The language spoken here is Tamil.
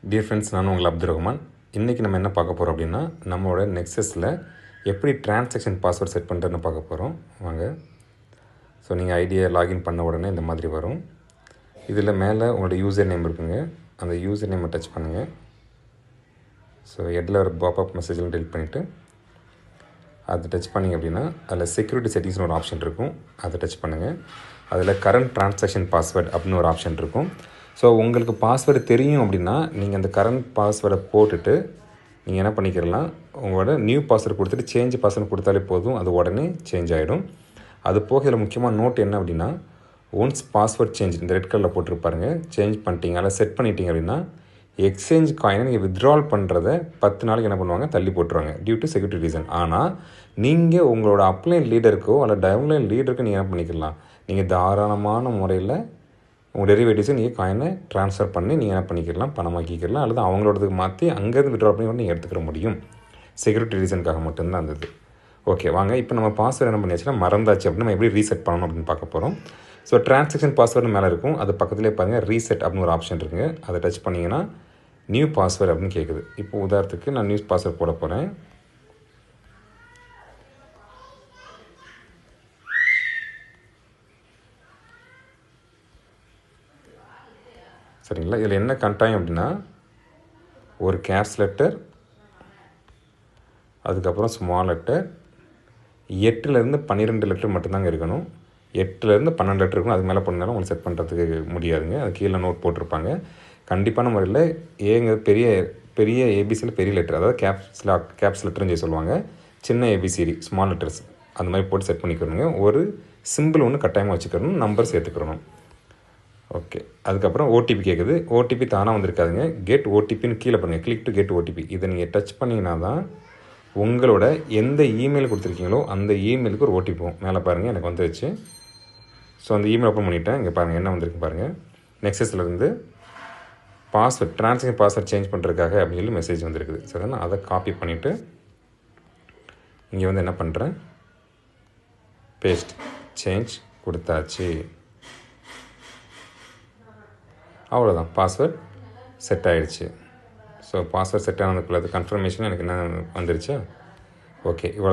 டியர் ஃப்ரெண்ட்ஸ், நான் உங்கள் அப்துல் ரஹ்மான். இன்றைக்கி நம்ம என்ன பார்க்க போகிறோம் அப்படின்னா, நம்மளோட நெக்ஸஸில் எப்படி டிரான்சாக்ஷன் பாஸ்வேர்ட் செட் பண்ணுறதுன்னு பார்க்க போகிறோம். வாங்க. ஸோ நீங்கள் ஐடியா லாகின் பண்ண உடனே இந்த மாதிரி வரும். இதில் மேலே உங்களோட யூசர் நேம் இருக்குங்க. அந்த யூசர் நேமை டச் பண்ணுங்கள். ஸோ ஹெட்டில் ஒரு பாப்அப் மெசேஜில் டெலிட் பண்ணிவிட்டு அதை டச் பண்ணிங்க அப்படின்னா அதில் செக்யூரிட்டி செட்டிங்ஸ்னு ஒரு ஆப்ஷன் இருக்கும். அதை டச் பண்ணுங்கள். அதில் கரண்ட் டிரான்சாக்ஷன் பாஸ்வேர்ட் அப்படின்னு ஒரு ஆப்ஷன் இருக்கும். ஸோ உங்களுக்கு பாஸ்வேர்டு தெரியும் அப்படின்னா நீங்கள் அந்த கரண்ட் பாஸ்வேர்டை போட்டுட்டு நீங்கள் என்ன பண்ணிக்கிறலாம், உங்களோட நியூ பாஸ்வேர்டு கொடுத்துட்டு சேஞ்ச் பாஸ்வேர்டு கொடுத்தாலே போதும், அது உடனே சேஞ்ச் ஆகிடும். அது போக இதில் முக்கியமாக நோட் என்ன அப்படின்னா, ஒன்ஸ் பாஸ்வேர்ட் சேஞ்ச் இந்த ரெட் கலரில் போட்டிருப்பாருங்க, சேஞ்ச் பண்ணிட்டீங்க அதில் செட் பண்ணிட்டீங்க அப்படின்னா எக்ஸ்சேஞ்ச் காயினை நீங்கள் வித்ட்ரால் பண்ணுறதை 10 நாளைக்கு என்ன பண்ணுவாங்க, தள்ளி போட்டுருவாங்க டியூ டு செக்யூரிட்டி ரீசன். ஆனால் நீங்கள் உங்களோட அப்லைன் லீடருக்கோ அல்லது டவுன்லைன் லீடருக்கோ நீங்கள் என்ன பண்ணிக்கலாம், நீங்கள் தாராளமான முறையில் உங்கள் டெரிவேட்டிவ்ஸை நீங்கள் காயினை ட்ரான்ஸ்ஃபர் பண்ணி நீங்கள் என்ன பண்ணிக்கலாம், பணமாக்கிக்கலாம், அல்லது அவங்களோடதுக்கு மாற்றி அங்கேருந்து விட்ரா பண்ணி நீங்கள் எடுத்துக்கிற முடியும். செக்யூரிட்டி ரீசனுக்காக மட்டும்தான் இருந்தது. ஓகே, வாங்க. இப்போ நம்ம பாஸ்வேர்டு என்ன பண்ணியாச்சுன்னா மறந்தாச்சு அப்படின்னு நம்ம எப்படி ரீசெட் பண்ணணும் அப்படின்னு பார்க்க போகிறோம். ஸோ டிரான்சாக்ஷன் பாஸ்வேர்டு மேலே இருக்கும், அது பக்கத்துலேயே பாருங்கள் ரீசெட் அப்படின்னு ஒரு ஆப்ஷன் இருக்குங்க. அதை டச் பண்ணிங்கன்னா நியூ பாஸ்வேர்டு அப்படின்னு கேட்குது. இப்போ உதாரணத்துக்கு நான் நியூ பாஸ்வேர்டு போட போகிறேன். சரிங்களா? இதில் என்ன கட்டாயம் அப்படின்னா, ஒரு கேப்ஸ் லெட்டர், அதுக்கப்புறம் ஸ்மால் லெட்டர், 8லேருந்து 12 லெட்டர் மட்டும்தாங்க இருக்கணும். 8லேருந்து 12 லெட்டர் இருக்கணும். அதுக்கு மேலே பண்ணாலும் உங்களுக்கு செட் பண்ணுறதுக்கு முடியாதுங்க. அது கீழே நோட் போட்டிருப்பாங்க. கண்டிப்பான முறையில் ஏங்க பெரிய பெரிய ஏபிசியில் பெரிய லெட்டர், அதாவது கேப்ஸ் லெட்டர்னு சொல்லி சொல்லுவாங்க. சின்ன ஏபிசிடி ஸ்மால் லெட்டர்ஸ் அந்த மாதிரி போட்டு செட் பண்ணிக்கணுங்க. ஒரு சிம்பிள் ஒன்று கட்டாயமாக வச்சுக்கணும், நம்பர் சேர்த்துக்கணும். ஓகே, அதுக்கப்புறம் ஓடிபி கேட்குது. ஓடிபி தானாக வந்திருக்காதுங்க. கெட் ஓடிபின்னு கீழே பண்ணுங்கள், கிளிக் டு கெட் ஓடிபி. இதை நீங்கள் டச் பண்ணிங்கன்னா தான் உங்களோட எந்த இமெயில் கொடுத்துருக்கீங்களோ அந்த இமெயிலுக்கு ஒரு ஓடிபி போகும். மேலே பாருங்கள், எனக்கு வந்துருச்சு. ஸோ அந்த இமெயில் ஓப்பன் பண்ணிவிட்டேன். இங்கே பாருங்கள் என்ன வந்திருக்கு பாருங்கள். நெக்ஸஸ்லேருந்து பாஸ்வேர்ட் டிரான்சாக்ஷன் பாஸ்வேர்ட் சேஞ்ச் பண்ணுறதுக்காக அப்படின்னு சொல்லி மெசேஜ் வந்துருக்குது. ஸோ நான் அதை காப்பி பண்ணிவிட்டு இங்கே வந்து என்ன பண்ணுறேன், பேஸ்ட் சேஞ்ச் கொடுத்தாச்சு. அவ்வளோதான், பாஸ்வேர்ட் செட் ஆகிடுச்சு. ஸோ பாஸ்வேர்ட் செட் ஆனதுக்குள்ள கன்ஃபர்மேஷன் எனக்கு என்ன வந்துருச்சா? ஓகே, இவ்வளோ